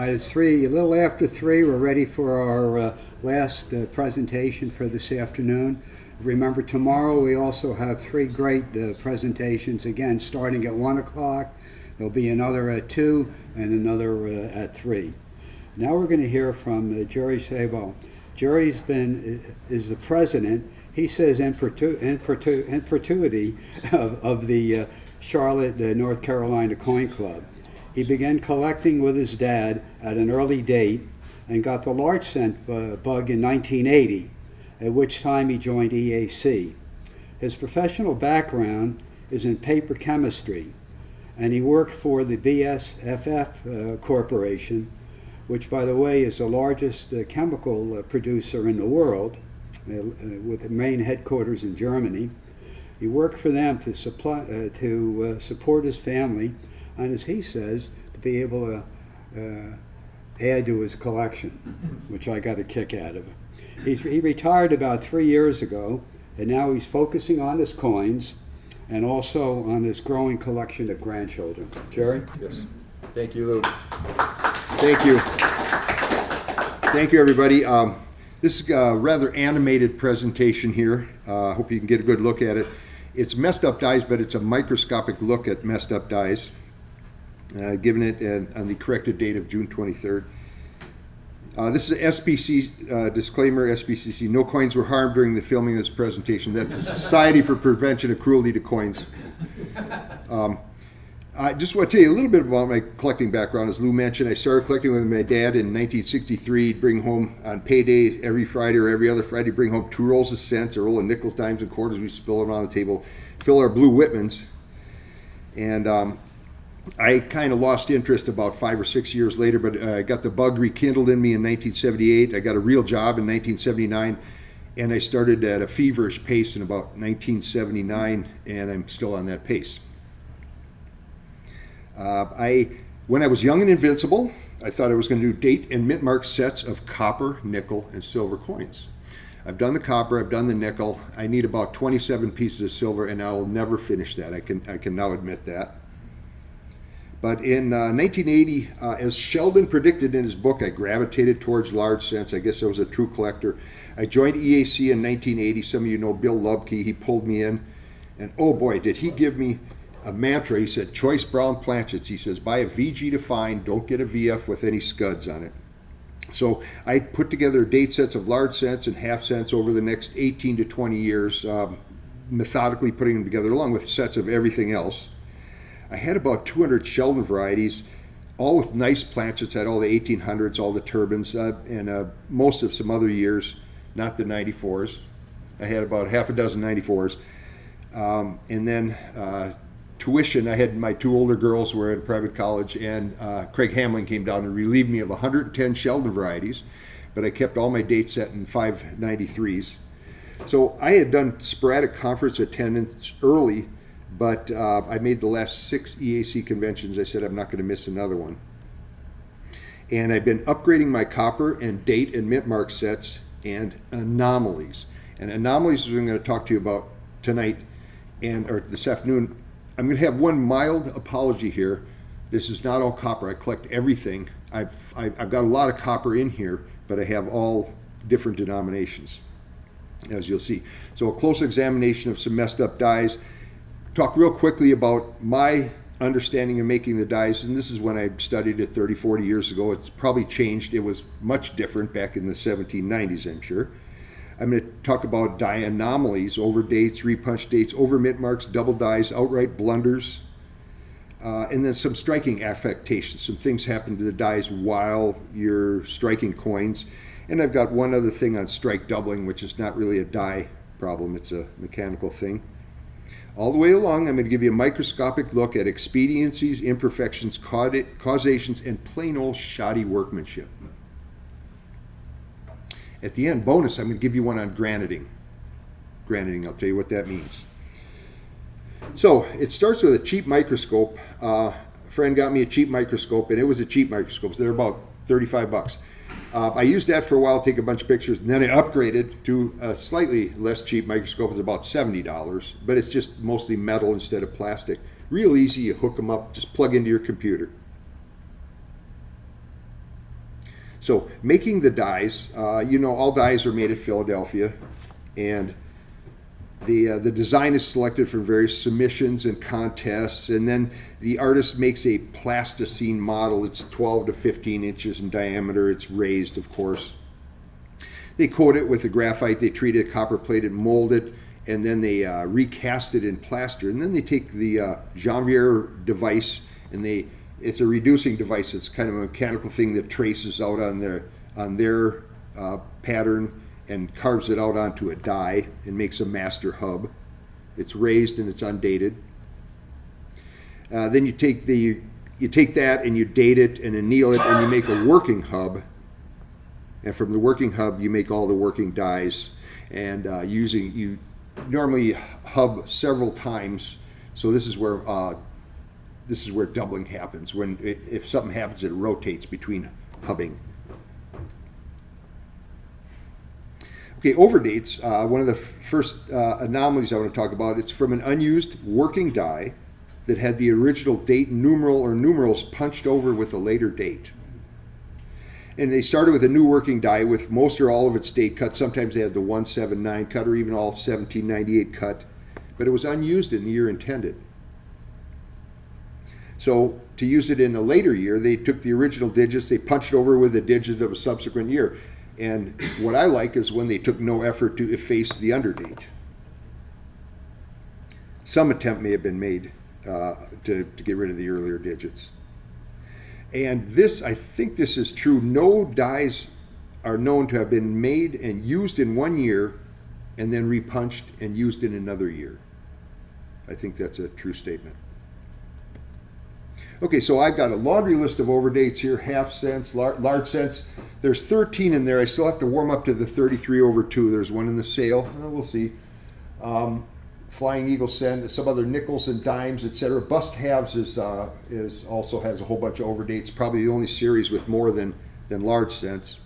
It's a little after 3. We're ready for our last presentation for this afternoon. Remember, tomorrow we also have 3 great presentations, again, starting at 1 o'clock. There'll be another at 2 and another at 3. Now we're going to hear from Jerry Sajbel. Jerry's is the president, he says in perpetuity of the Charlotte, North Carolina Coin Club. He began collecting with his dad at an early date and got the large cent bug in 1980, at which time he joined EAC. His professional background is in paper chemistry, and he worked for the BASF Corporation, which, by the way, is the largest chemical producer in the world, with the main headquarters in Germany. He worked for them to support his family, and as he says, to be able to add to his collection, which I got a kick out of. He retired about 3 years ago, and now he's focusing on his coins and also on his growing collection of grandchildren. Jerry? Yes. Thank you, Lou. Thank you. Thank you, everybody. This is a rather animated presentation here. I hope you can get a good look at it. It's messed up dies, but it's a microscopic look at messed up dies, given it on the corrected date of June 23rd. This is an SPC disclaimer, SPCC. No coins were harmed during the filming of this presentation. That's the Society for Prevention of Cruelty to Coins. I just want to tell you a little bit about my collecting background. As Lou mentioned, I started collecting with my dad in 1963. He'd bring home on payday every Friday or every other Friday, bring home 2 rolls of cents, a roll of nickels, dimes, and quarters. We spill them on the table, fill our blue Whitmans. And I kind of lost interest about 5 or 6 years later, but I got the bug rekindled in me in 1978. I got a real job in 1979, and I started at a feverish pace in about 1979, and I'm still on that pace. When I was young and invincible, I thought I was going to do date and mint mark sets of copper, nickel, and silver coins. I've done the copper, I've done the nickel. I need about 27 pieces of silver, and I will never finish that. I can now admit that. But in 1980, as Sheldon predicted in his book, I gravitated towards large cents. I guess I was a true collector. I joined EAC in 1980. Some of you know Bill Lubke. He pulled me in, and oh boy, did he give me a mantra. He said, choice brown planchets. He says, buy a VG to find, don't get a VF with any scuds on it. So I put together date sets of large cents and half cents over the next 18 to 20 years, methodically putting them together along with sets of everything else. I had about 200 Sheldon varieties, all with nice planchets. I had all the 1800s, all the turbines, and most of some other years, not the 94s. I had about half a dozen 94s. And then tuition, I had my 2 older girls were at a private college, and Craig Hamlin came down and relieved me of 110 Sheldon varieties, but I kept all my dates set in 593s. So I had done sporadic conference attendance early, but I made the last 6 EAC conventions. I said I'm not going to miss another one. And I've been upgrading my copper and date and mint mark sets and anomalies. And anomalies is what I'm going to talk to you about tonight or this afternoon. I'm going to have one mild apology here. This is not all copper. I collect everything. I've got a lot of copper in here, but I have all different denominations, as you'll see. So a close examination of some messed up dies. Talk real quickly about my understanding of making the dies, and this is when I studied it 30, 40 years ago. It's probably changed. It was much different back in the 1790s, I'm sure. I'm going to talk about die anomalies, over dates, repunch dates, over mint marks, double dies, outright blunders, and then some striking affectations. Some things happen to the dies while you're striking coins. And I've got one other thing on strike doubling, which is not really a die problem. It's a mechanical thing. All the way along, I'm going to give you a microscopic look at expediencies, imperfections, causations, and plain old shoddy workmanship. At the end, bonus, I'm going to give you one on graniting. Graniting, I'll tell you what that means. So it starts with a cheap microscope. A friend got me a cheap microscope, and it was a cheap microscope. So they're about 35 bucks. I used that for a while, take a bunch of pictures, and then I upgraded to a slightly less cheap microscope. It's about $70, but it's just mostly metal instead of plastic. Real easy, you hook them up, just plug into your computer. So making the dies, all dies are made at Philadelphia, and the design is selected from various submissions and contests, and then the artist makes a plasticine model. It's 12 to 15 inches in diameter. It's raised, of course. They coat it with a graphite. They treat it, copper plate it, mold it, and then they recast it in plaster. And then they take the Janvier device, and it's a reducing device. It's kind of a mechanical thing that traces out on their pattern and carves it out onto a die and makes a master hub. It's raised and it's undated. Then you take that and you date it and anneal it, and you make a working hub. And from the working hub, you make all the working dies. And you normally hub several times. So this is where doubling happens. If something happens, it rotates between hubbing. Okay, overdates. One of the first anomalies I want to talk about, it's from an unused working die that had the original date numeral or numerals punched over with a later date. And they started with a new working die with most or all of its date cut. Sometimes they had the 179 cut or even all 1798 cut, but it was unused in the year intended. So to use it in a later year, they took the original digits, they punched over with a digit of a subsequent year. And what I like is when they took no effort to efface the underdate. Some attempt may have been made to get rid of the earlier digits. And I think this is true. No dies are known to have been made and used in one year and then repunched and used in another year. I think that's a true statement. Okay, so I've got a laundry list of overdates here, half cents, large cents. There's 13 in there. I still have to warm up to the 33/2. There's one in the sale. We'll see. Flying Eagle cent, some other nickels and dimes, etc. Bust halves also has a whole bunch of overdates. Probably the only series with more than large cents.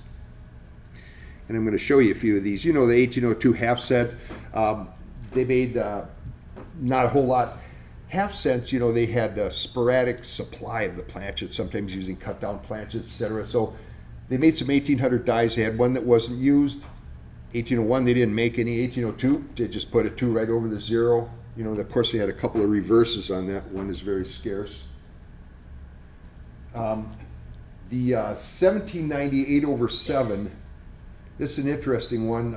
And I'm going to show you a few of these. The 1802 half cent. They made not a whole lot. Half cents, they had a sporadic supply of the planchets, sometimes using cut down planchets, etc. So they made some 1800 dies. They had one that wasn't used. 1801, they didn't make any. 1802, they just put a 2 right over the 0. Of course, they had a couple of reverses on that. One is very scarce. The 1798/7, this is an interesting one.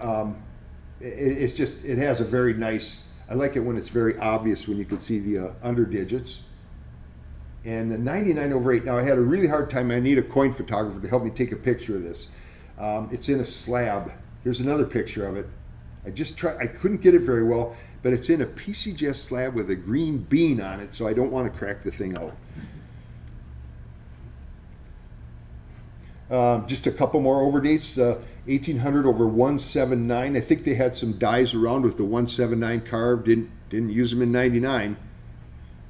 It has a very nice, I like it when it's very obvious when you can see the under digits. And the 99/8, now I had a really hard time. I need a coin photographer to help me take a picture of this. It's in a slab. Here's another picture of it. I couldn't get it very well, but it's in a PCGF slab with a green bean on it, so I don't want to crack the thing out. Just a couple more overdates. 1800/179. I think they had some dies around with the 179 carved. Didn't use them in 99,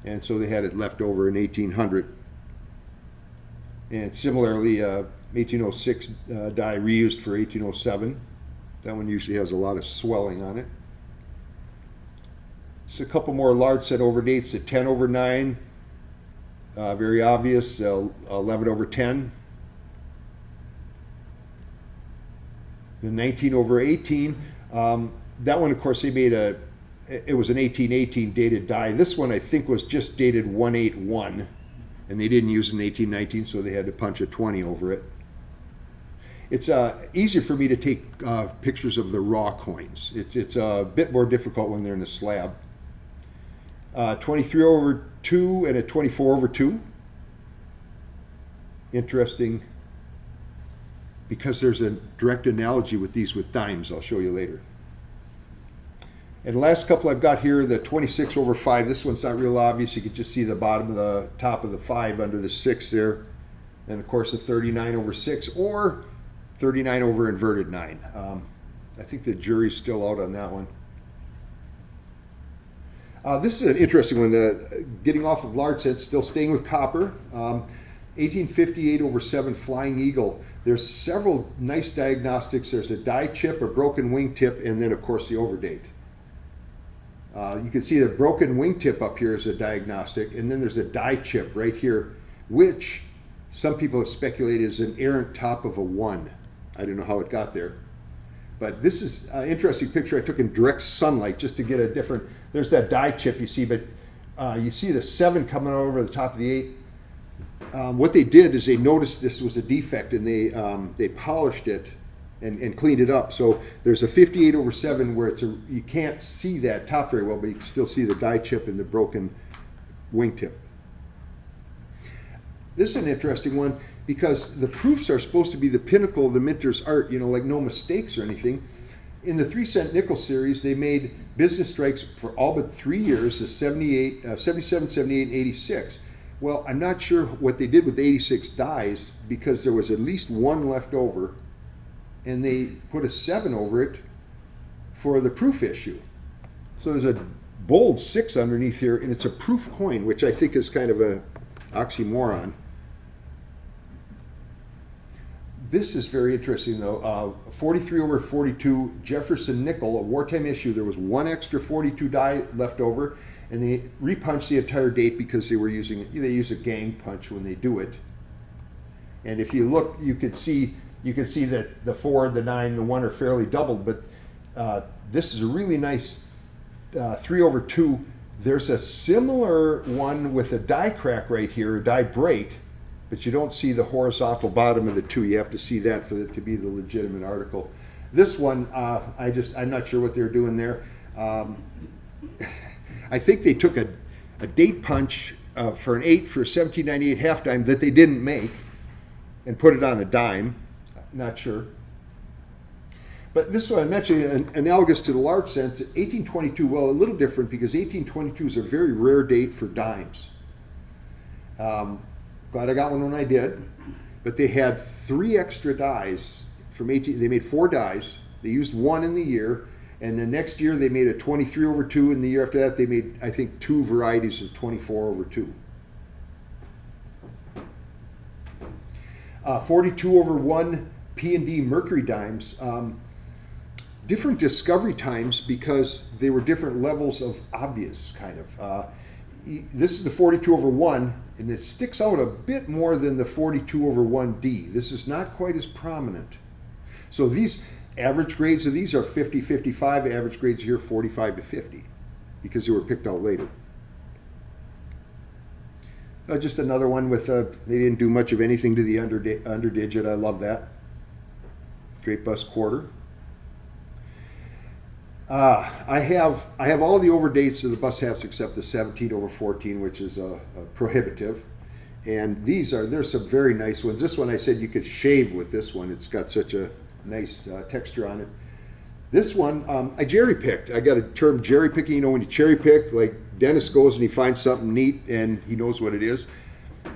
and so they had it left over in 1800. And similarly, 1806 die reused for 1807. That one usually has a lot of swelling on it. So a couple more large set overdates. The 10/9, very obvious. 11/10. The 19/18. That one, of course, they made it was an 1818 dated die. This one, I think, was just dated 181, and they didn't use an 1819, so they had to punch a 20 over it. It's easier for me to take pictures of the raw coins. It's a bit more difficult when they're in a slab. 23/2 and a 24/2. Interesting, because there's a direct analogy with these with dimes. I'll show you later. And the last couple I've got here, the 26/5. This one's not real obvious. You can just see the bottom of the top of the 5 under the 6 there. And of course the 39/6 or 39/9. I think the jury's still out on that one. This is an interesting one. Getting off of large sets, still staying with copper. 1858/7 Flying Eagle. There's several nice diagnostics. There's a die chip, a broken wingtip, and then of course the overdate. You can see the broken wingtip up here is a diagnostic, and then there's a die chip right here, which some people have speculated is an errant top of a 1. I don't know how it got there. But this is an interesting picture I took in direct sunlight just to get a different, there's that die chip you see, but you see the 7 coming over the top of the 8. What they did is they noticed this was a defect, and they polished it and cleaned it up. So there's a 58/7 where you can't see that top very well, but you can still see the die chip and the broken wingtip. This is an interesting one because the proofs are supposed to be the pinnacle of the minter's art, like no mistakes or anything. In the 3-cent nickel series, they made business strikes for all but 3 years, the 77, 78, and 86. Well, I'm not sure what they did with the 86 dies because there was at least 1 left over, and they put a 7 over it for the proof issue. So there's a bold 6 underneath here, and it's a proof coin, which I think is kind of a oxymoron. This is very interesting, though. 43/42 Jefferson nickel, a wartime issue. There was 1 extra 42 die left over, and they repunched the entire date because they use a gang punch when they do it. And if you look, you could see that the 4, the 9, the 1 are fairly doubled. But this is a really nice 3/2. There's a similar one with a die crack right here, a die break. But you don't see the horizontal bottom of the 2. You have to see that for it to be the legitimate article. This one, I'm not sure what they're doing there. I think they took a date punch for an 8 for a 1798 half dime that they didn't make and put it on a dime. Not sure. But this one I mentioned, analogous to the large cents, 1822, well, a little different because 1822 is a very rare date for dimes. Glad I got one when I did. But they had 3 extra dies from 18. They made 4 dies. They used 1 in the year. And the next year they made a 23/2. And the year after that they made, I think, 2 varieties of 24/2. 42/1 P&D Mercury dimes. Different discovery times because they were different levels of obvious, kind of. This is the 42/1, and it sticks out a bit more than the 42/1D. This is not quite as prominent. So these average grades of these are 50-55. Average grades here 45-50 because they were picked out later. Just another one with they didn't do much of anything to the underdigit. I love that. Great bust quarter. I have all the overdates of the bust halves except the 17/14, which is prohibitive. And there's some very nice ones. This one I said you could shave with this one. It's got such a nice texture on it. This one I jerry picked. I got a term jerry picking. When you cherry pick, like Dennis goes and he finds something neat and he knows what it is.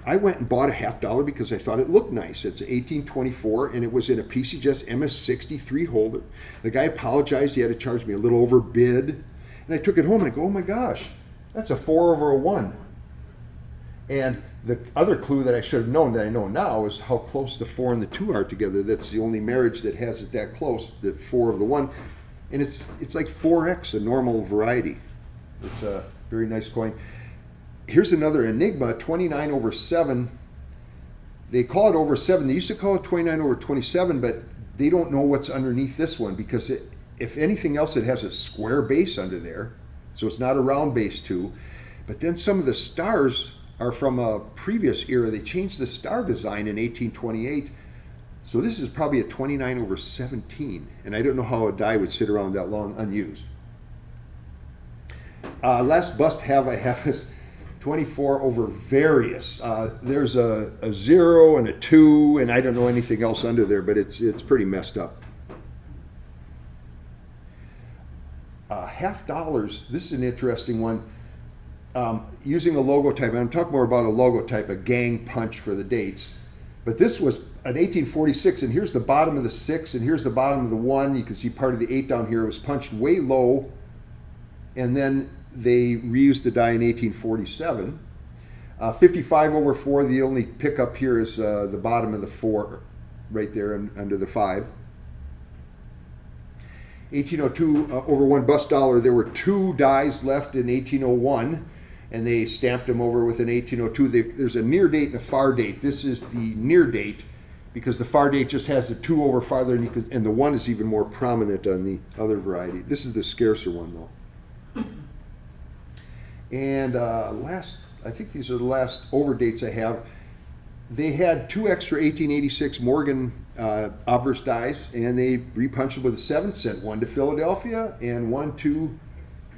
I went and bought a $50 because I thought it looked nice. It's 1824 and it was in a PCGS MS63 holder. The guy apologized. He had to charge me a little overbid. And I took it home and I go, oh my gosh, that's a 4/1. And the other clue that I should have known that I know now is how close the 4 and the 2 are together. That's the only marriage that has it that close, the 4 of the 1. And it's like 4x, a normal variety. It's a very nice coin. Here's another enigma, 29/7. They call it over 7. They used to call it 29/27, but they don't know what's underneath this one because if anything else, it has a square base under there. So it's not a round base too. But then some of the stars are from a previous era. They changed the star design in 1828. So this is probably a 29/17. And I don't know how a die would sit around that long unused. Last bust I have is 24/various. There's a 0 and a 2, and I don't know anything else under there, but it's pretty messed up. $50. This is an interesting one. Using a logotype. I'm talking more about a logotype, a gang punch for the dates. But this was an 1846, and here's the bottom of the 6, and here's the bottom of the 1. You can see part of the 8 down here. It was punched way low, and then they reused the die in 1847. 55/4, the only pickup here is the bottom of the 4 right there under the 5. 1802/1 bust dollar, there were 2 dies left in 1801. and they stamped them over with an 1802. There's a near date and a far date. This is the near date because the far date just has the 2 over farther, and the 1 is even more prominent on the other variety. This is the scarcer one, though. And I think these are the last over dates I have. They had 2 extra 1886 Morgan obverse dies, and they repunched them with a 7, sent 1 to Philadelphia, and 1 to,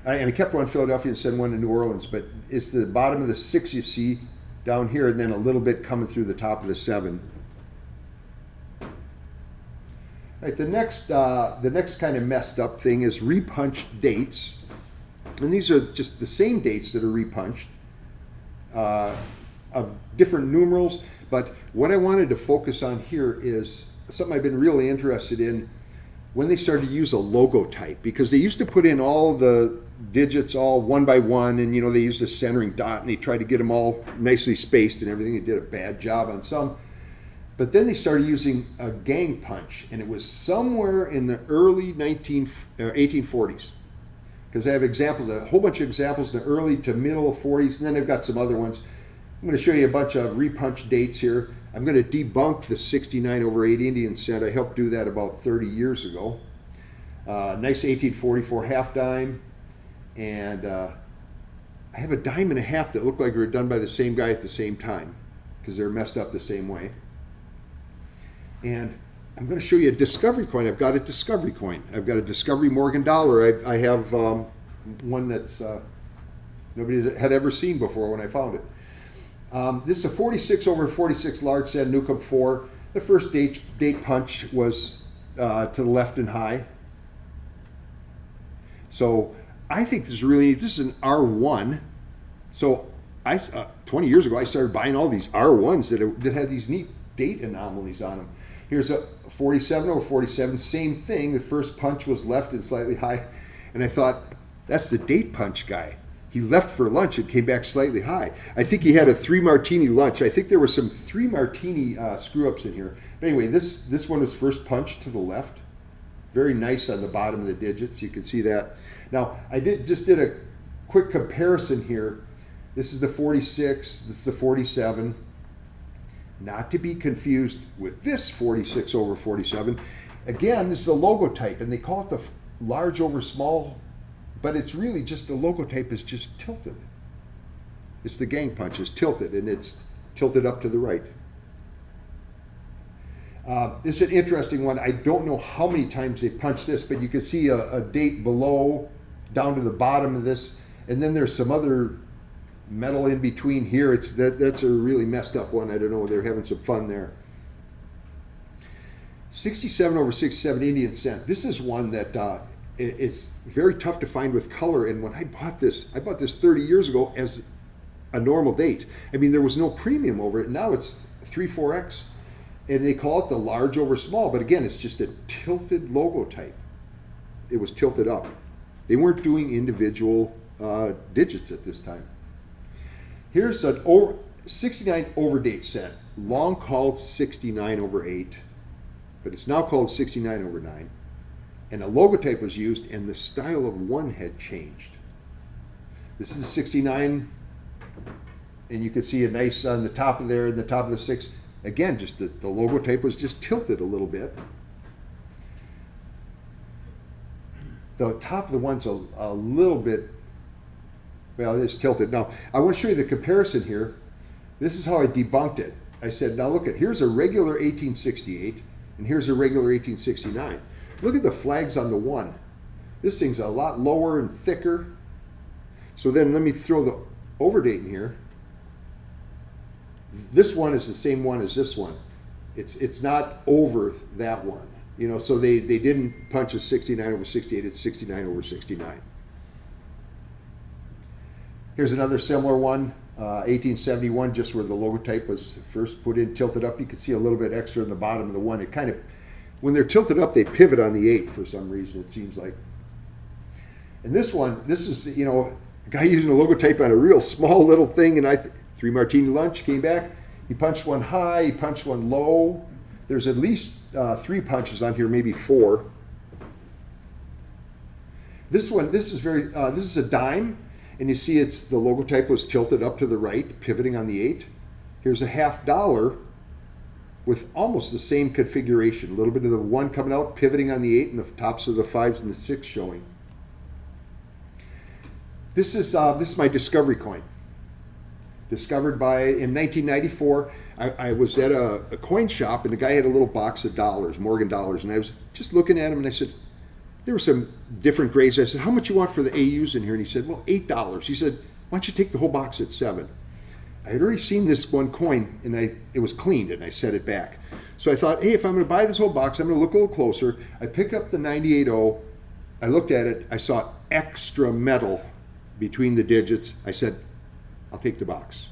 and I kept 1 to Philadelphia and sent 1 to New Orleans, but it's the bottom of the 6 you see down here, and then a little bit coming through the top of the 7. All right, the next kind of messed up thing is repunched dates, and these are just the same dates that are repunched of different numerals. But what I wanted to focus on here is something I've been really interested in when they started to use a logotype, because they used to put in all the digits all 1 by 1, and they used a centering dot, and they tried to get them all nicely spaced and everything. They did a bad job on some. But then they started using a gang punch, and it was somewhere in the early 1840s. Because I have examples, a whole bunch of examples in the early to middle 40s, and then I've got some other ones. I'm going to show you a bunch of repunched dates here. I'm going to debunk the 69 over 8 Indian cent. I helped do that about 30 years ago. Nice 1844 half dime. And I have a dime and a half that look like they were done by the same guy at the same time, because they're messed up the same way. And I'm going to show you a discovery coin. I've got a discovery coin. I've got a Discovery Morgan dollar. I have one that's nobody had ever seen before when I found it. This is a 46 over 46 large cent Newcomb 4. The first date punch was to the left and high. So I think this is really neat. This is an R1. So 20 years ago, I started buying all these R1s that had these neat date anomalies on them. Here's a 47 over 47, same thing. The first punch was left and slightly high. And I thought, that's the date punch guy. He left for lunch and came back slightly high. I think he had a 3 martini lunch. I think there were some 3 martini screw-ups in here. But anyway, this one was first punched to the left. Very nice on the bottom of the digits. You can see that. Now, I just did a quick comparison here. This is the 46. This is the 47. Not to be confused with this 46 over 47. Again, this is a logotype, and they call it the large over small, but it's really just the logotype is just tilted. It's the gang punch is tilted, and it's tilted up to the right. This is an interesting one. I don't know how many times they punched this, but you can see a date below, down to the bottom of this, and then there's some other metal in between here. That's a really messed up one. I don't know. They're having some fun there. 67 over 67 Indian cent. This is one that is very tough to find with color. And when I bought this 30 years ago as a normal date. I mean, there was no premium over it. Now it's 3-4X, and they call it the large over small. But again, it's just a tilted logotype. It was tilted up. They weren't doing individual digits at this time. Here's an 69 over date cent, long called 69 over 8, but it's now called 69 over 9. And a logotype was used, and the style of one had changed. This is a 69, and you can see a nice on the top of there, and the top of the 6. Again, just the logotype was just tilted a little bit. The top of the one's a little bit, well, it's tilted. Now, I want to show you the comparison here. This is how I debunked it. I said, now look here's a regular 1868, and here's a regular 1869. Look at the flags on the one. This thing's a lot lower and thicker. So then let me throw the overdate in here. This one is the same one as this one. It's not over that one. You know, so they didn't punch a 69 over 68, it's 69 over 69. Here's another similar one, 1871, just where the logotype was first put in, tilted up. You can see a little bit extra in the bottom of the one. It kind of, when they're tilted up, they pivot on the 8 for some reason, it seems like. And this one, this is, you know, a guy using a logotype on a real small little thing, and 3 martini lunch, came back, he punched one high, he punched one low. There's at least 3 punches on here, maybe 4. This one, this is a dime, And you see the logotype was tilted up to the right, pivoting on the 8. Here's a $half with almost the same configuration. A little bit of the 1 coming out, pivoting on the 8, and the tops of the 5s and the 6 showing. This is my discovery coin. Discovered in 1994. I was at a coin shop, and the guy had a little box of dollars, Morgan dollars, and I was just looking at him, and I said, there were some different grades. I said, how much you want for the AUs in here? And he said, well, $8. He said, why don't you take the whole box at $7? I had already seen this one coin, and it was cleaned, and I set it back. So I thought, hey, if I'm going to buy this whole box, I'm going to look a little closer. I picked up the 98.0. I looked at it. I saw extra metal between the digits. I said, I'll take the box.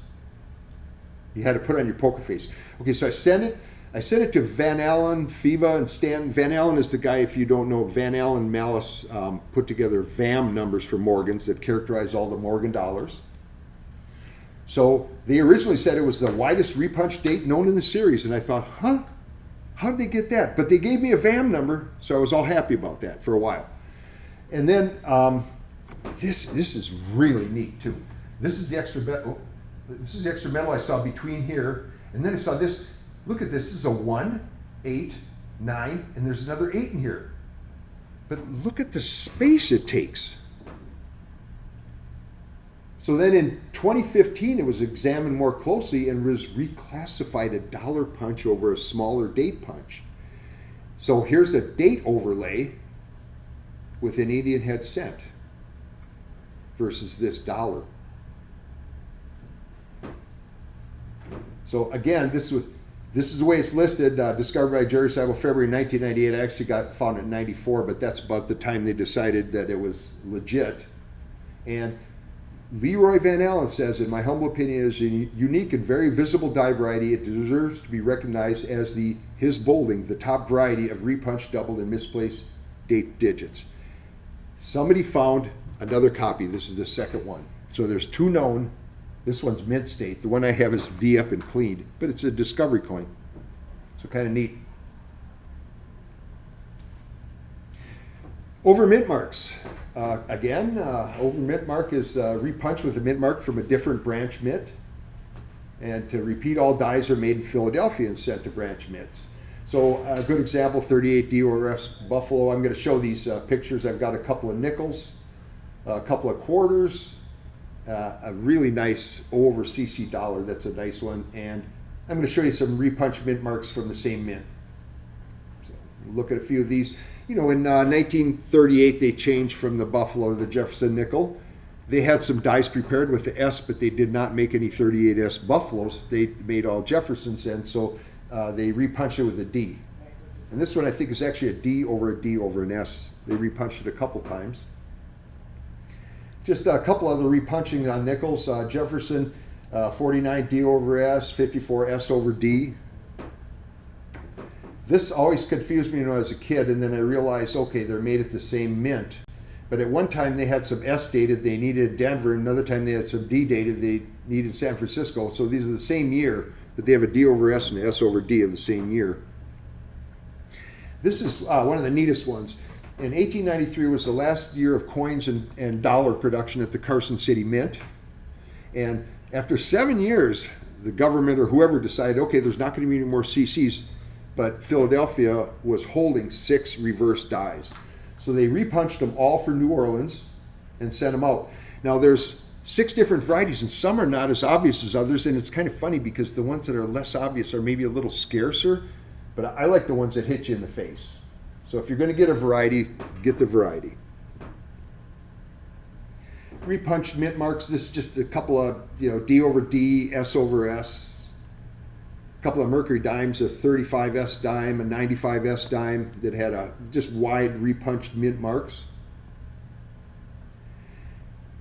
You had to put it on your poker face. Okay, so I sent it to Van Allen, Fiva, and Stan. Van Allen is the guy, if you don't know, Van Allen Malice put together VAM numbers for Morgans that characterize all the Morgan dollars. So they originally said it was the widest repunch date known in the series, and I thought, how did they get that? But they gave me a VAM number, so I was all happy about that for a while. And then this is really neat too. This is the extra metal. This is the extra metal I saw between here, and then I saw this. Look at this. This is a 1, 8, 9, and there's another 8 in here. But look at the space it takes. So then in 2015, it was examined more closely and was reclassified a dollar punch over a smaller date punch. So here's a date overlay with an Indian head cent versus this dollar. So again, this is the way it's listed, discovered by Jerry Sajbel, February 1998. I actually got found in 94, but that's about the time they decided that it was legit. And Leroy Van Allen says, in my humble opinion, it is a unique and very visible die variety. It deserves to be recognized as his bolding, the top variety of repunch, doubled, and misplaced date digits. Somebody found another copy. This is the second one. So there's 2 known. This one's mint state. The one I have is V-up and cleaned, but it's a discovery coin. So kind of neat. Over mint marks. Again, over mint mark is repunch with a mint mark from a different branch mint. And to repeat, all dies are made in Philadelphia and sent to branch mints. So a good example, 38 DORS Buffalo. I'm going to show these pictures. I've got a couple of nickels, a couple of quarters, a really nice O over CC dollar. That's a nice one. And I'm going to show you some repunch mint marks from the same mint. So look at a few of these. You know, in 1938, they changed from the Buffalo to the Jefferson nickel. They had some dies prepared with the S, but they did not make any 38S Buffaloes. They made all Jeffersons, and so they repunched it with a D. And this one I think is actually a D over an S. They repunched it a couple times. Just a couple other repunching on nickels. Jefferson, 49 D over S, 54 S over D. This always confused me when I was a kid, and then I realized, okay, they're made at the same mint. But at one time they had some S dated, they needed Denver, and another time they had some D dated, they needed San Francisco. So these are the same year, but they have a D over S and an S over D of the same year. This is one of the neatest ones. In 1893 was the last year of coins and dollar production at the Carson City Mint. And after 7 years, the government or whoever decided, okay, there's not going to be any more CCs, but Philadelphia was holding 6 reverse dies. So they repunched them all for New Orleans and sent them out. Now there's 6 different varieties, and some are not as obvious as others, and it's kind of funny because the ones that are less obvious are maybe a little scarcer, but I like the ones that hit you in the face. So if you're going to get a variety, get the variety. Repunched mint marks, this is just a couple of, D over D, S over S. A couple of Mercury dimes, a 35S dime, a 95S dime that had a just wide repunched mint marks.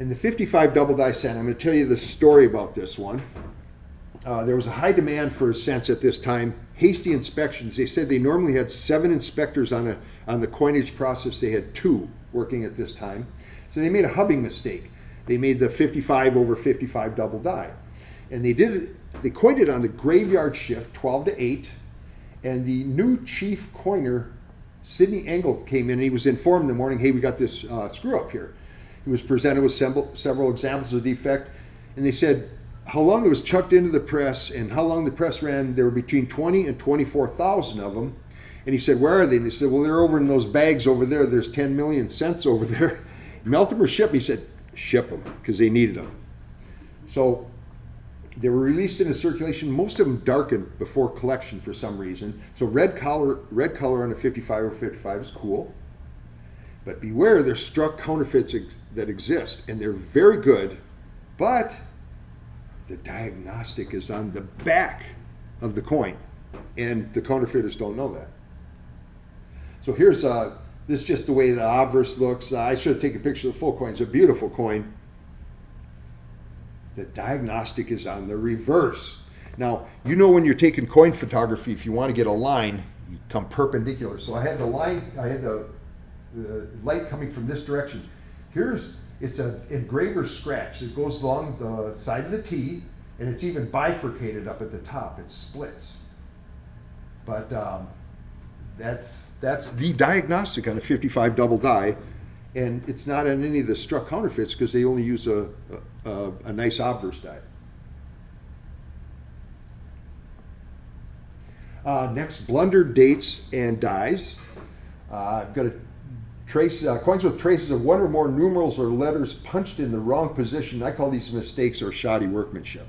And the 55 double die cent, I'm going to tell you the story about this one. There was a high demand for cents at this time. Hasty inspections. They said they normally had 7 inspectors on the coinage process. They had 2 working at this time. So they made a hubbing mistake. They made the 55 over 55 double die. And they coined it on the graveyard shift, 12 to 8. And the new chief coiner, Sidney Engel, came in, and he was informed in the morning, hey, we got this screw up here. He was presented with several examples of defect, and they said how long it was chucked into the press and how long the press ran. There were between 20 and 24,000 of them. And he said, where are they? And he said, well, they're over in those bags over there. There's 10 million cents over there. Melt them or ship them? He said, ship them, because they needed them. So they were released into circulation. Most of them darkened before collection for some reason. So red color on a 55 or 55 is cool. But beware, there's struck counterfeits that exist, and they're very good, but the diagnostic is on the back of the coin, and the counterfeiters don't know that. So here's this is just the way the obverse looks. I should have taken a picture of the full coin. It's a beautiful coin. The diagnostic is on the reverse. Now, you know when you're taking coin photography, if you want to get a line, you come perpendicular. So I had the line, I had the light coming from this direction. It's an engraver's scratch. It goes along the side of the T, and it's even bifurcated up at the top. It splits. But that's the diagnostic on a 55 double die, and it's not on any of the struck counterfeits because they only use a nice obverse die. Next, blundered dates and dies. I've got a trace, coins with traces of one or more numerals or letters punched in the wrong position. I call these mistakes or shoddy workmanship.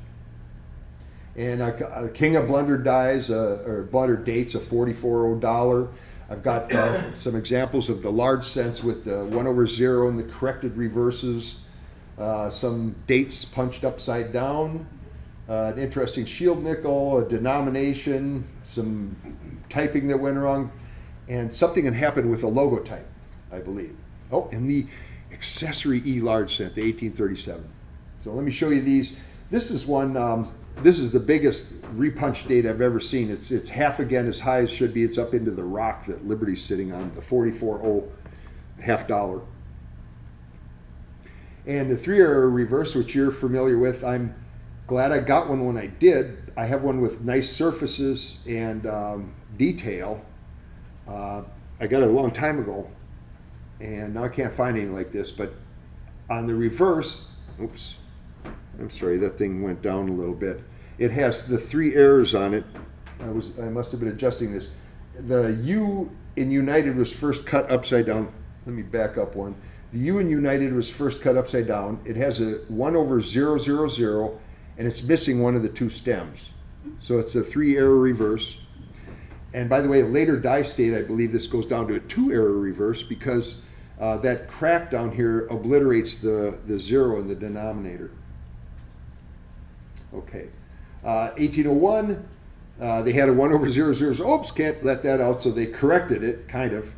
And a king of blundered dies, or blundered dates, a $44. I've got some examples of the large cents with the 1/0 and the corrected reverses. Some dates punched upside down. An interesting shield nickel, a denomination, some typing that went wrong, and something that happened with a logo type, I believe. Oh, and the accessory E large cent, the 1837. So let me show you these. This is one, this is the biggest repunch date I've ever seen. It's half again as high as should be. It's up into the rock that Liberty's sitting on, the 44.0 half dollar. And the 3-error reverse, which you're familiar with, I'm glad I got one when I did. I have one with nice surfaces and detail. I got it a long time ago, and now I can't find anything like this. But on the reverse, oops, I'm sorry, that thing went down a little bit. It has the 3 errors on it. I must have been adjusting this. The U in United was first cut upside down. Let me back up one. The U in United was first cut upside down. It has a 1/000, and it's missing one of the 2 stems. So it's a 3-error reverse. And by the way, a later die state, I believe this goes down to a 2-error reverse because that crack down here obliterates the 0 in the denominator. Okay. 1801, they had a 1/000. Oops, can't let that out, so they corrected it, kind of.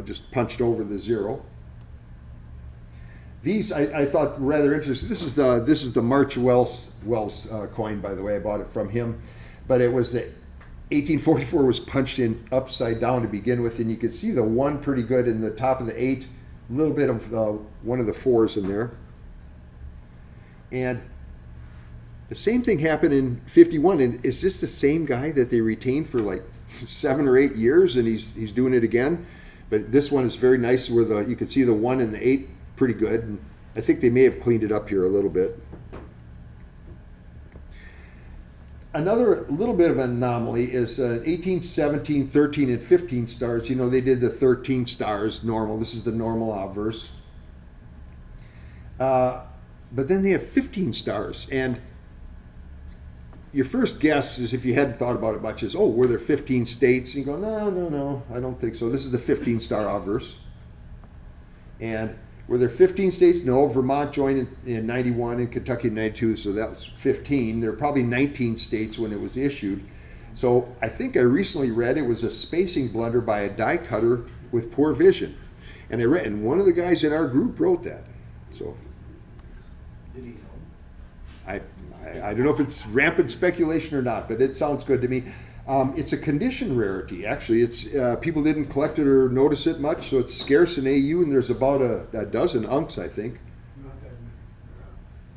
Just punched over the 0. These I thought rather interesting. This is the March Wells coin, by the way. I bought it from him, but it was the 1844 was punched in upside down to begin with, and you could see the 1 pretty good in the top of the 8, a little bit of one of the 4s in there. And the same thing happened in 51. And is this the same guy that they retained for like 7 or 8 years, and he's doing it again? But this one is very nice, where you can see the 1 and the 8 pretty good. And I think they may have cleaned it up here a little bit. Another little bit of an anomaly is 18, 17, 13, and 15 stars. They did the 13 stars normal. This is the normal obverse. But then they have 15 stars. And your first guess is, if you hadn't thought about it much, is, oh, were there 15 states? And you go, no, I don't think so. This is the 15-star obverse. And were there 15 states? No, Vermont joined in 91 and Kentucky in 92, so that was 15. There were probably 19 states when it was issued. So I think I recently read it was a spacing blunder by a die cutter with poor vision. And one of the guys in our group wrote that. So Did he know? I don't know if it's rampant speculation or not, but it sounds good to me. It's a condition rarity, actually. It's people didn't collect it or notice it much, so it's scarce in AU, and there's about a dozen unks, I think. Not that many.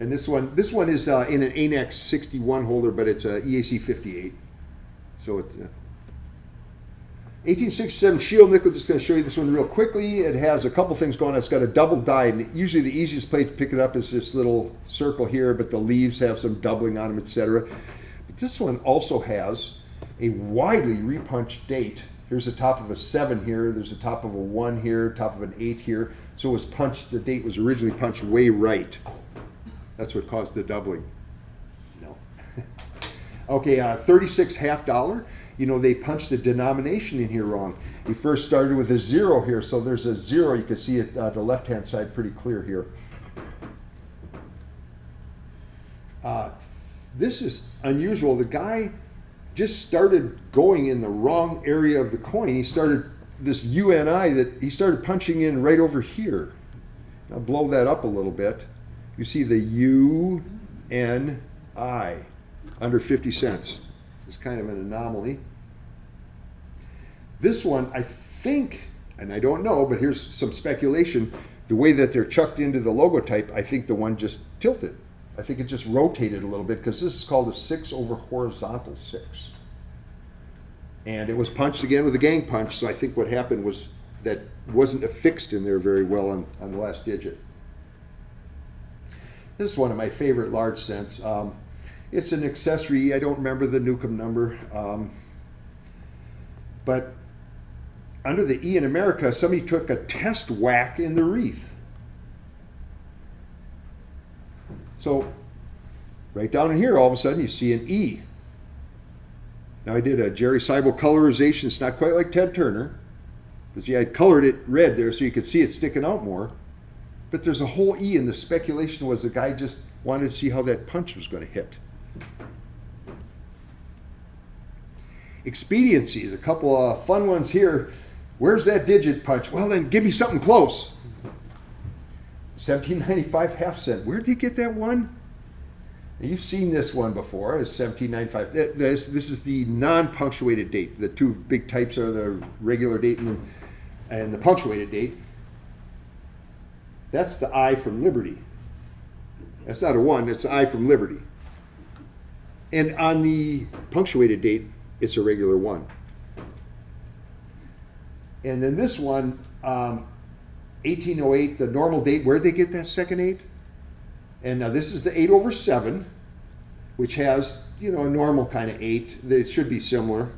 And this one is in an ANAX 61 holder, but it's a EAC 58. So it's 1867 shield nickel, just going to show you this one real quickly. It has a couple things going on. It's got a double die, and usually the easiest place to pick it up is this little circle here, but the leaves have some doubling on them, etc. But this one also has a widely repunched date. Here's the top of a 7 here, there's the top of a 1 here, top of an 8 here. So it was punched, the date was originally punched way right. That's what caused the doubling. No. Okay, 36 half dollar. You know, they punched the denomination in here wrong. We first started with a 0 here, so there's a 0. You can see it the left-hand side pretty clear here. This is unusual. The guy just started going in the wrong area of the coin. He started this UNI that he started punching in right over here. I'll blow that up a little bit. You see the UNI under 50 cents. It's kind of an anomaly. This one, I think, and I don't know, but here's some speculation. The way that they're chucked into the logotype, I think the one just tilted. I think it just rotated a little bit because this is called a 6 over horizontal 6. And it was punched again with a gang punch, so I think what happened was that wasn't affixed in there very well on the last digit. This is one of my favorite large cents. It's an accessory. I don't remember the Newcomb number. But under the E in America, somebody took a test whack in the wreath. So right down in here, all of a sudden, you see an E. Now I did a Jerry Sajbel colorization. It's not quite like Ted Turner. But see, I colored it red there so you could see it sticking out more. But there's a whole E, and the speculation was the guy just wanted to see how that punch was going to hit. Expediencies, a couple of fun ones here. Where's that digit punch? Well, then give me something close. 1795 half cent. Where'd they get that one? Now, you've seen this one before. It's 1795. This is the non-punctuated date. The two big types are the regular date and the punctuated date. That's the I from Liberty. That's not a 1, it's the I from Liberty. And on the punctuated date, it's a regular 1. And then this one, 1808, the normal date, where'd they get that second 8? And now this is the 8 over 7, which has, you know, a normal kind of 8. It should be similar.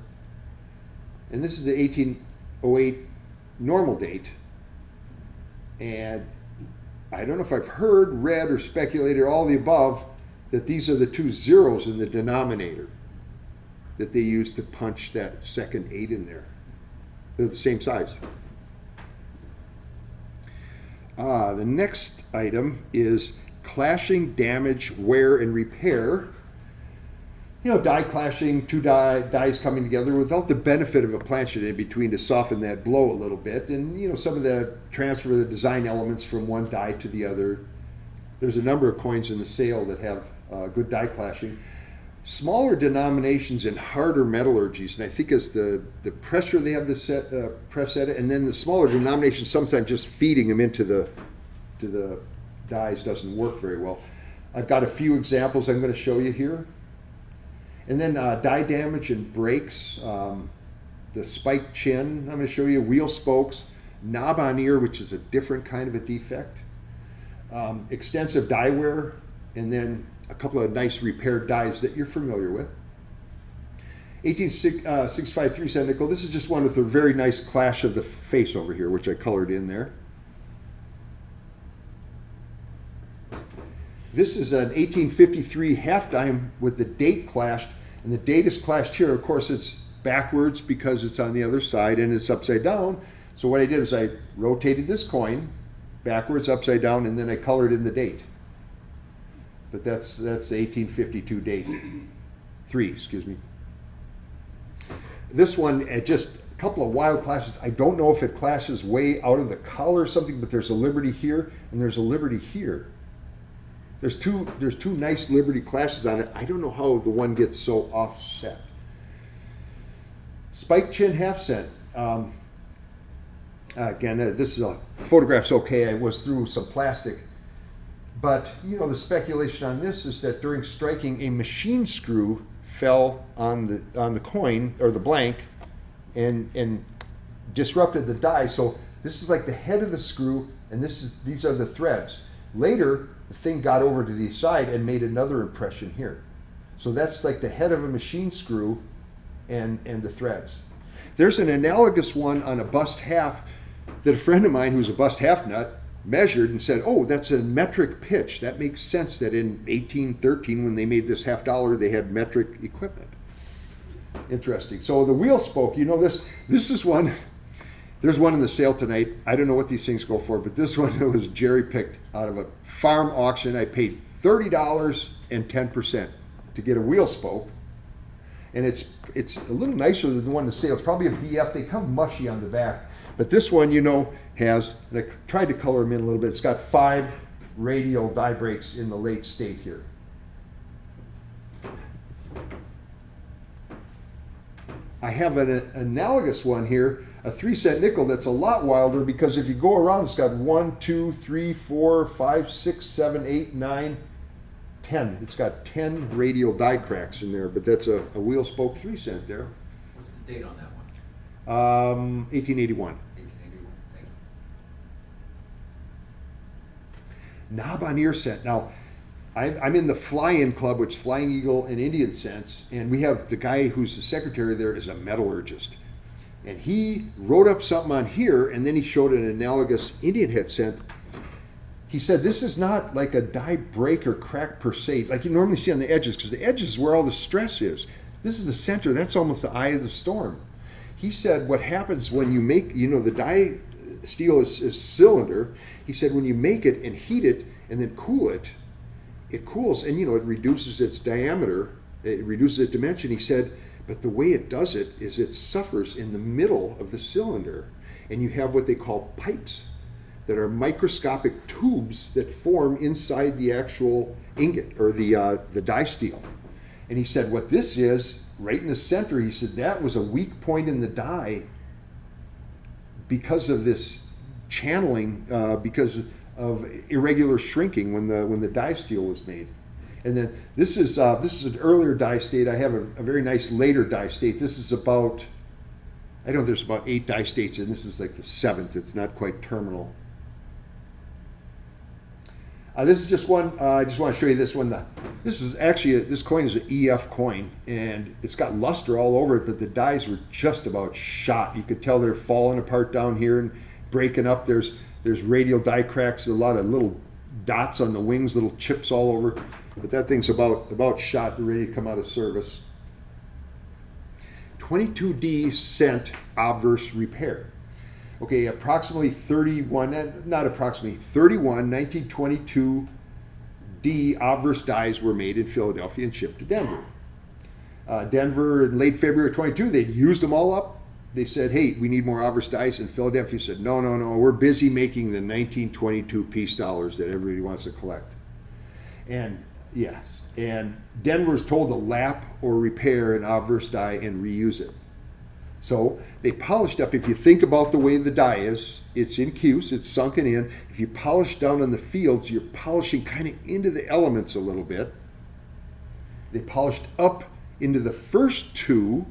And this is the 1808 normal date. And I don't know if I've heard, read, or speculated, or all the above, that these are the 2 zeros in the denominator that they use to punch that second 8 in there. They're the same size. The next item is clashing, damage, wear, and repair. You know, die clashing, two dies coming together without the benefit of a planchet in between to soften that blow a little bit. And, you know, some of the transfer of the design elements from one die to the other. There's a number of coins in the sale that have good die clashing. Smaller denominations and harder metallurgies, and I think it's the pressure they have to press at it, and then the smaller denominations, sometimes just feeding them into the dies doesn't work very well. I've got a few examples I'm going to show you here. And then die damage and breaks, the spiked chin, I'm going to show you wheel spokes, knob on ear, which is a different kind of a defect, extensive die wear, and then a couple of nice repaired dies that you're familiar with. 1865 3-cent nickel. This is just one with a very nice clash of the face over here, which I colored in there. This is an 1853 half dime with the date clashed, and the date is clashed here. Of course, it's backwards because it's on the other side and it's upside down. So what I did is I rotated this coin backwards, upside down, and then I colored in the date. But that's 1852 date. 3, excuse me. This one, just a couple of wild clashes. I don't know if it clashes way out of the collar or something, but there's a Liberty here and there's a Liberty here. There's two nice Liberty clashes on it. I don't know how the one gets so offset. Spike chin half cent. Again, this is photograph's okay. I was through some plastic. But, you know, the speculation on this is that during striking, a machine screw fell on the coin, or the blank, and disrupted the die. So this is like the head of the screw, and these are the threads. Later, the thing got over to the side and made another impression here. So that's like the head of a machine screw and the threads. There's an analogous one on a bust half that a friend of mine who's a bust half nut measured and said, oh, that's a metric pitch. That makes sense that in 1813, when they made this $50, they had metric equipment. Interesting. So the wheel spoke, you know, this is one, there's one in the sale tonight. I don't know what these things go for, but this one was jerry picked out of a farm auction. I paid $30 and 10% to get a wheel spoke. And it's a little nicer than the one in the sale. It's probably a VF. They come mushy on the back. But this one, you know, has, and I tried to color them in a little bit, it's got 5 radial die breaks in the late state here. I have an analogous one here, a 3-cent nickel that's a lot wilder, because if you go around, it's got 1, 2, 3, 4, 5, 6, 7, 8, 9, 10. It's got 10 radial die cracks in there, but that's a wheel spoke 3-cent there. What's the date on that one? 1881. 1881. Thank you. Knob on ear set. Now, I'm in the fly-in club, which Flying Eagle and Indian Scents, and we have the guy who's the secretary there is a metallurgist. And he wrote up something on here, and then he showed an analogous Indian head scent. He said, this is not like a die break or crack per se, like you normally see on the edges, because the edges is where all the stress is. This is the center. That's almost the eye of the storm. He said what happens when you make, you know, the die steel is cylinder. He said when you make it and heat it and then cool it, it cools and, you know, it reduces its diameter, it reduces its dimension. He said, but the way it does it is it suffers in the middle of the cylinder, and you have what they call pipes that are microscopic tubes that form inside the actual ingot or the die steel. And he said what this is, right in the center, he said that was a weak point in the die because of this channeling, because of irregular shrinking when the die steel was made. And then this is an earlier die state. I have a very nice later die state. This is about, I know there's about 8 die states, and this is like the 7th. It's not quite terminal. This is just one, I just want to show you this one. This is actually, this coin is an EF coin, and it's got luster all over it, but the dies were just about shot. You could tell they're falling apart down here and breaking up. There's radial die cracks, a lot of little dots on the wings, little chips all over. But that thing's about shot and ready to come out of service. 22D cent obverse repair. Okay, approximately 31 1922 D obverse dies were made in Philadelphia and shipped to Denver. Denver in late February 22, they'd used them all up. They said, hey, we need more obverse dies. And Philadelphia said, no, we're busy making the 1922 peace dollars that everybody wants to collect. And yes, and Denver's told to lap or repair an obverse die and reuse it. So they polished up. If you think about the way the die is, it's in cuse, it's sunken in. If you polish down on the fields, you're polishing kind of into the elements a little bit. They polished up into the first 2,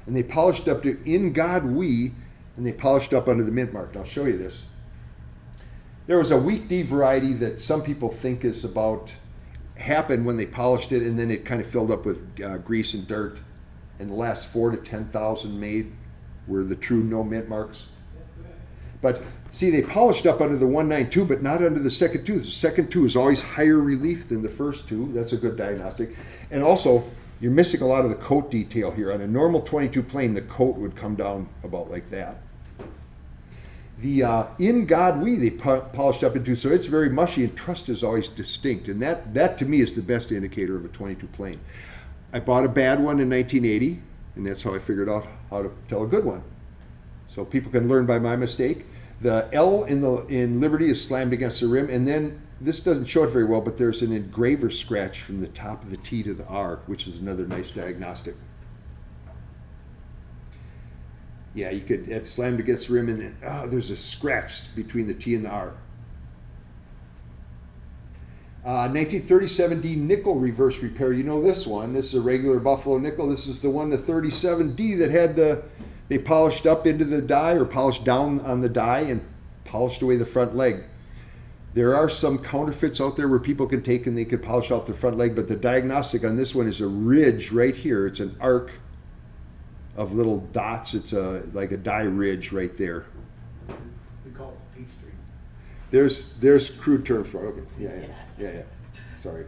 and they polished up to In God We, and they polished up under the mint mark. And I'll show you this. There was a weak D variety that some people think is about, happened when they polished it, and then it kind of filled up with grease and dirt. And the last 4,000 to 10,000 made were the true no mint marks. But see, they polished up under the 192, but not under the second 2. The second 2 is always higher relief than the first 2. That's a good diagnostic. And also, you're missing a lot of the coat detail here. On a normal 22 plane, the coat would come down about like that. The In God We, they polished up into, so it's very mushy, and trust is always distinct. And that to me is the best indicator of a 22 plane. I bought a bad one in 1980, and that's how I figured out how to tell a good one. So people can learn by my mistake. The L in Liberty is slammed against the rim, and then this doesn't show it very well, but there's an engraver scratch from the top of the T to the R, which is another nice diagnostic. Yeah, you could, it's slammed against the rim, and then there's a scratch between the T and the R. 1937D nickel reverse repair. You know this one. This is a regular Buffalo nickel. This is the one, the 37D, that had the They polished up into the die or polished down on the die and polished away the front leg. There are some counterfeits out there where people can take and they can polish off the front leg, but the diagnostic on this one is a ridge right here. It's an arc of little dots. It's like a die ridge right there. We call it Peach Street. There's crude terms for it. Okay. Yeah. Sorry.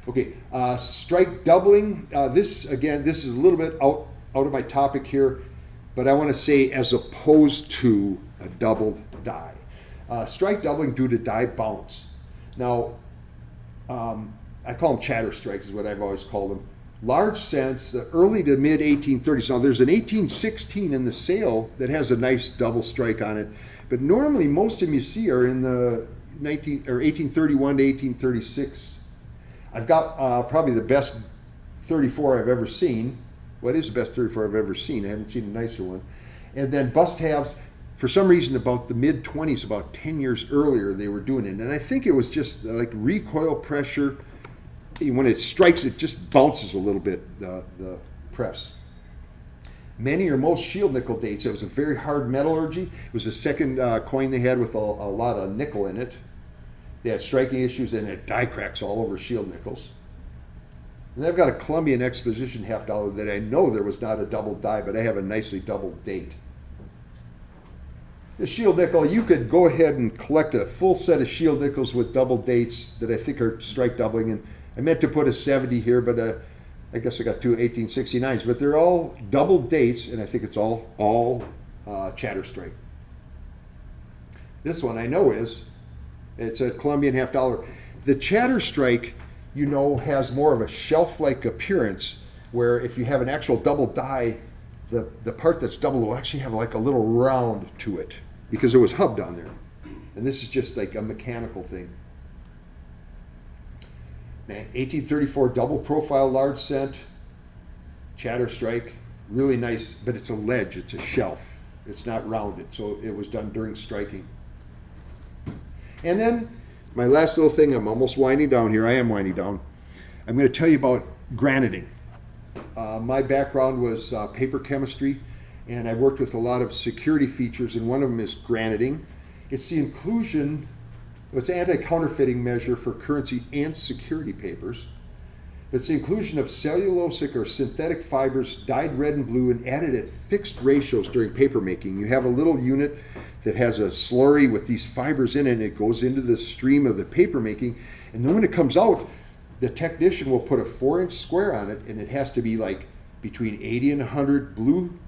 Okay. Strike doubling. This is a little bit out of my topic here, but I want to say as opposed to a doubled die. Strike doubling due to die bounce. Now, I call them chatter strikes is what I've always called them. Large cents, the early to mid 1830s. Now there's an 1816 in the sale that has a nice double strike on it, but normally most of them you see are in the 1831 to 1836. I've got probably the best 34 I've ever seen. What is the best 34 I've ever seen? I haven't seen a nicer one. And then bust halves, for some reason about the mid 20s, about 10 years earlier they were doing it. And I think it was just like recoil pressure. When it strikes, it just bounces a little bit, the press. Many or most shield nickel dates, it was a very hard metallurgy. It was the second coin they had with a lot of nickel in it. They had striking issues and it die cracks all over shield nickels. And I've got a Columbian Exposition $50 that I know there was not a double die, but I have a nicely doubled date. The shield nickel, you could go ahead and collect a full set of shield nickels with double dates that I think are strike doubling. And I meant to put a 70 here, but I guess I got two 1869s. But they're all double dates, and I think it's all chatter strike. This one I know it's a Columbian $50. The chatter strike, you know, has more of a shelf-like appearance, where if you have an actual double die, the part that's double will actually have like a little round to it because it was hubbed on there. And this is just like a mechanical thing. 1834 double profile large cent, chatter strike, really nice, but it's a ledge, it's a shelf. It's not rounded, so it was done during striking. And then my last little thing, I'm almost winding down here. I am winding down. I'm going to tell you about graniting. My background was paper chemistry, and I worked with a lot of security features, and one of them is graniting. It's the inclusion, it's an anti-counterfeiting measure for currency and security papers. It's the inclusion of cellulosic or synthetic fibers dyed red and blue and added at fixed ratios during paper making. You have a little unit that has a slurry with these fibers in it, and it goes into the stream of the paper making. And then when it comes out, the technician will put a 4-inch square on it, and it has to be like between 80 and 100 blue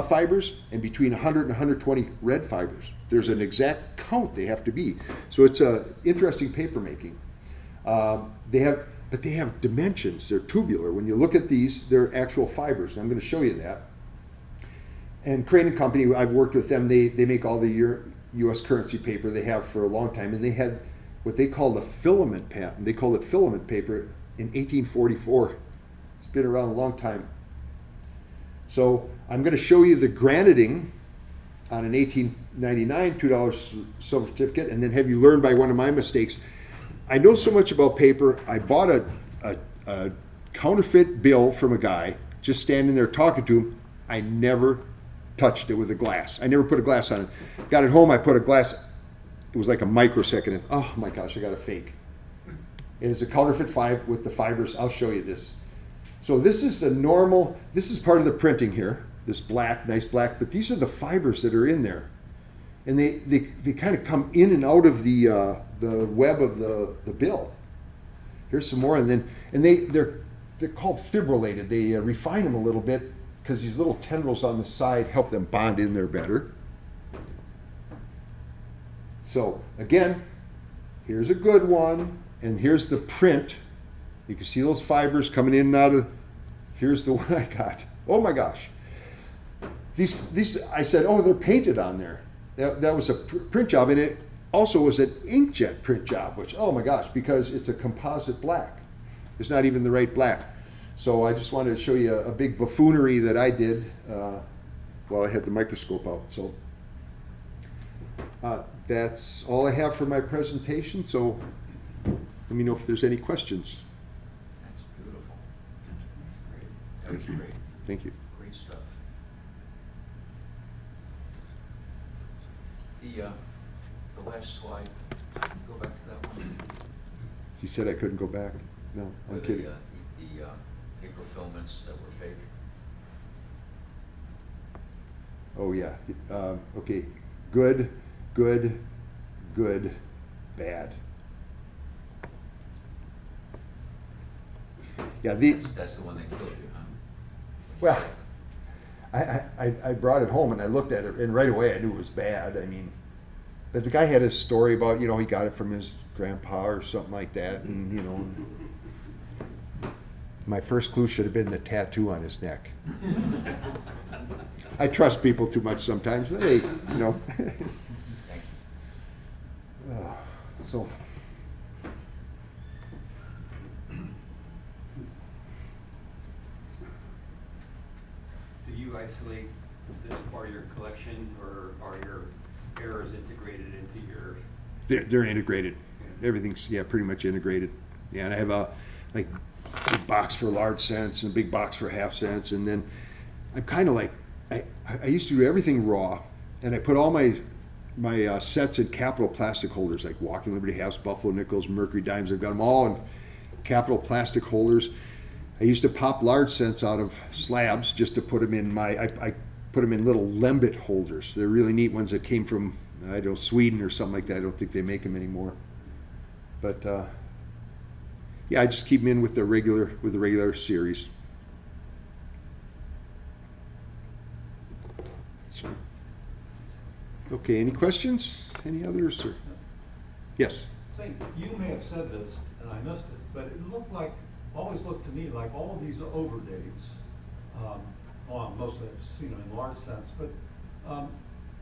fibers and between 100 and 120 red fibers. There's an exact count they have to be. So it's interesting paper making. They have dimensions. They're tubular. When you look at these, they're actual fibers. And I'm going to show you that. And Crane & Company, I've worked with them. They make all the U.S. currency paper they have for a long time. And they had what they call the filament patent. They called it filament paper in 1844. It's been around a long time. So I'm going to show you the graniting on an 1899 $2 silver certificate, and then have you learn by one of my mistakes. I know so much about paper. I bought a counterfeit bill from a guy, just standing there talking to him. I never touched it with a glass. I never put a glass on it. Got it home, I put a glass. It was like a microsecond. Oh my gosh, I got a fake. And it's a counterfeit with the fibers. I'll show you this. So this is this is part of the printing here, this black, nice black, but these are the fibers that are in there. And they kind of come in and out of the web of the bill. Here's some more, and they're called fibrillated. They refine them a little bit because these little tendrils on the side help them bond in there better. So again, here's a good one, and here's the print. You can see those fibers coming in and out of. Here's the one I got. Oh my gosh! These I said, oh, they're painted on there. That was a print job, and it also was an inkjet print job, which, oh my gosh, because it's a composite black. It's not even the right black. So I just wanted to show you a big buffoonery that I did while I had the microscope out. So that's all I have for my presentation. So let me know if there's any questions. That's beautiful. That was great. Thank you. Great stuff. The last slide, go back to that one. You said I couldn't go back? No, I'm Where kidding. The microfilments that were fake. Oh, yeah. Okay. Good, good, good, bad. Yeah, That's the one that killed you, huh? well, I brought it home and I looked at it, and right away I knew it was bad. I mean, but the guy had his story about, you know, he got it from his grandpa or something like that, and, you know, my first clue should have been the tattoo on his neck. I trust people too much sometimes, but hey, you know. Thank you. So, Do you isolate this part of your collection, or are your errors integrated into your? they're integrated. Everything's, yeah, pretty much integrated. Yeah, and I have a, like, big box for large cents and a big box for half cents, and then I'm kind of like, I used to do everything raw, and I put all my sets in capital plastic holders, like Walking Liberty halves, Buffalo nickels, Mercury dimes. I've got them all in capital plastic holders. I used to pop large cents out of slabs just to put them in I put them in little Lembit holders. They're really neat ones that came from, I don't know, Sweden or something like that. I don't think they make them anymore. But yeah, I just keep them in with the regular series. So, okay, any questions? Any others? Or? Yes. Say, you may have said this, and I missed it, but it looked like, always looked to me like all of these overdates, well, mostly I've seen them in large sense, but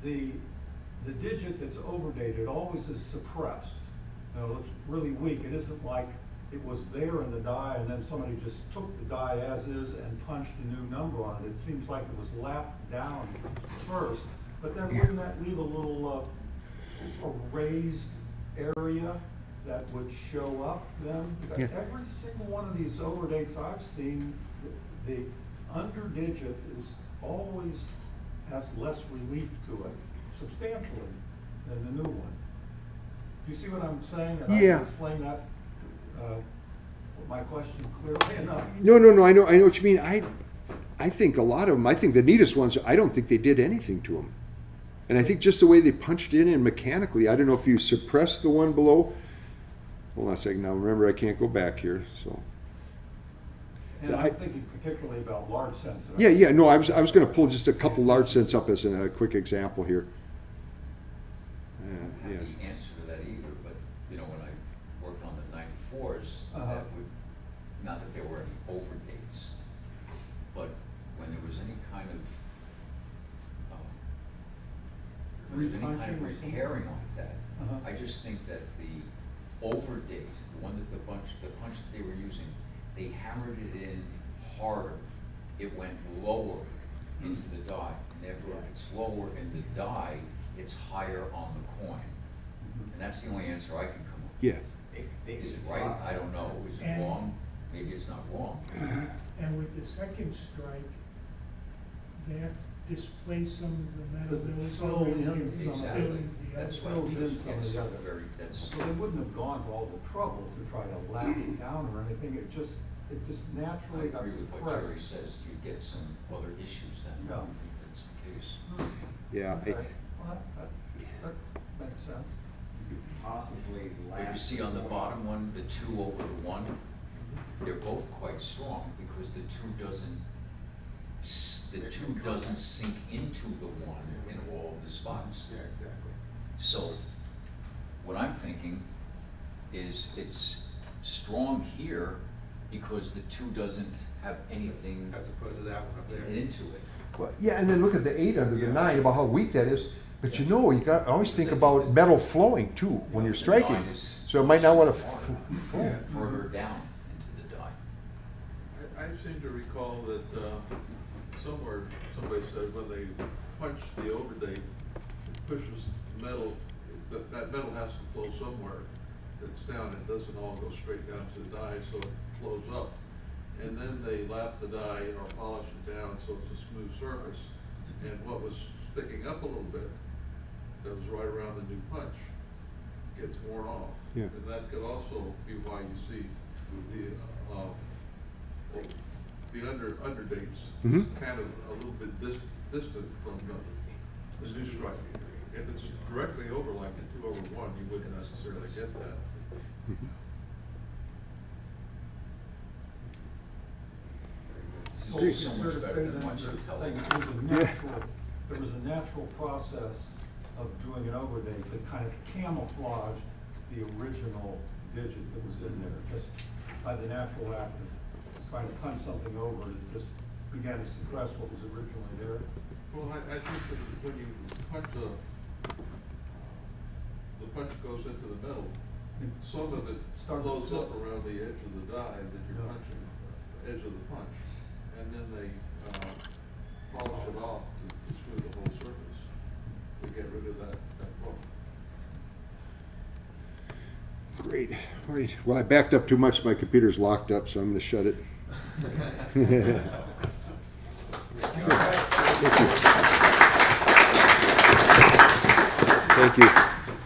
the digit that's overdated always is suppressed. You know, it looks really weak. It isn't like it was there in the die and then somebody just took the die as is and punched a new number on it. It seems like it was lapped down first, but then wouldn't that leave a little a raised area that would show up then? Yeah. Every single one of these overdates I've seen, the under digit is always has less relief to it substantially than the new one. Do you see what I'm saying? And Yeah. I can explain that, my question clearly enough. No. I know what you mean. I think a lot of them. I think the neatest ones. I don't think they did anything to them, and I think just the way they punched in and mechanically. I don't know if you suppress the one below. Hold on a second. Now remember, I can't go back here. So. And I'm thinking particularly about large cents. Yeah. No, I was going to pull just a couple large cents up as a quick example here. I don't have the answer to that either, but, you know, when I worked on the 94s, that would, not that there were any overdates, but when there was any kind of, repairing like that, I just think that the overdate, the one that the punch that they were using, they hammered it in harder. It went lower into the die. And therefore, if it's lower in the die, it's higher on the coin. And that's the only answer I can come up with. Yeah. Is it right? I don't know. Is it And- wrong? Maybe it's not wrong. And with the second strike, that displaced some of the metal Does it that was fill already in here, some of Exactly. filling the That's other why fills one. in some of the other. that's, So they wouldn't have gone to all the trouble to try to lap it down or anything. It just I naturally got agree with what Jerry suppressed. says. You get some other issues then. I Yeah. don't think that's the case. Yeah. Okay. Well, that makes sense. Possibly But you last. see on the bottom one, the 2 over the 1, they're both quite strong because the 2 doesn't sink into the 1 in all of the spots. Yeah, exactly. So what I'm thinking is it's strong here because the 2 doesn't have anything As opposed to that one up there. into it. Well, yeah, and then look at the 8 under the 9 about how weak that is. But you know, you got always think about metal flowing too when you're striking. The 9 is So it might not want to. further down into the die. I seem to recall that somewhere, somebody said when they punch the overdate, it pushes metal, that metal has to flow somewhere. It's down, it doesn't all go straight down to the die, so it flows up. And then they lap the die or polish it down so it's a smooth surface. And what was sticking up a little bit that was right around the new punch gets worn off. Yeah. And that could also be why you see the underdates Mhm. kind of a little bit distant from the new strike. If it's directly over like a 2/1, you wouldn't necessarily get that. This is so much better than watching television. There was a natural process of doing an overdate that kind of camouflaged the original digit that was in there, just by the natural act of trying to punch something over, it just began to suppress what was originally there. Well, I think that when you punch the punch goes into the metal, some of it flows up around the edge of the die that you're punching, edge of the punch, and then they polish it off to smooth the whole surface to get rid of that bump. Great. All right. Well, I backed up too much. My computer's locked up, so I'm going to shut it. Thank you.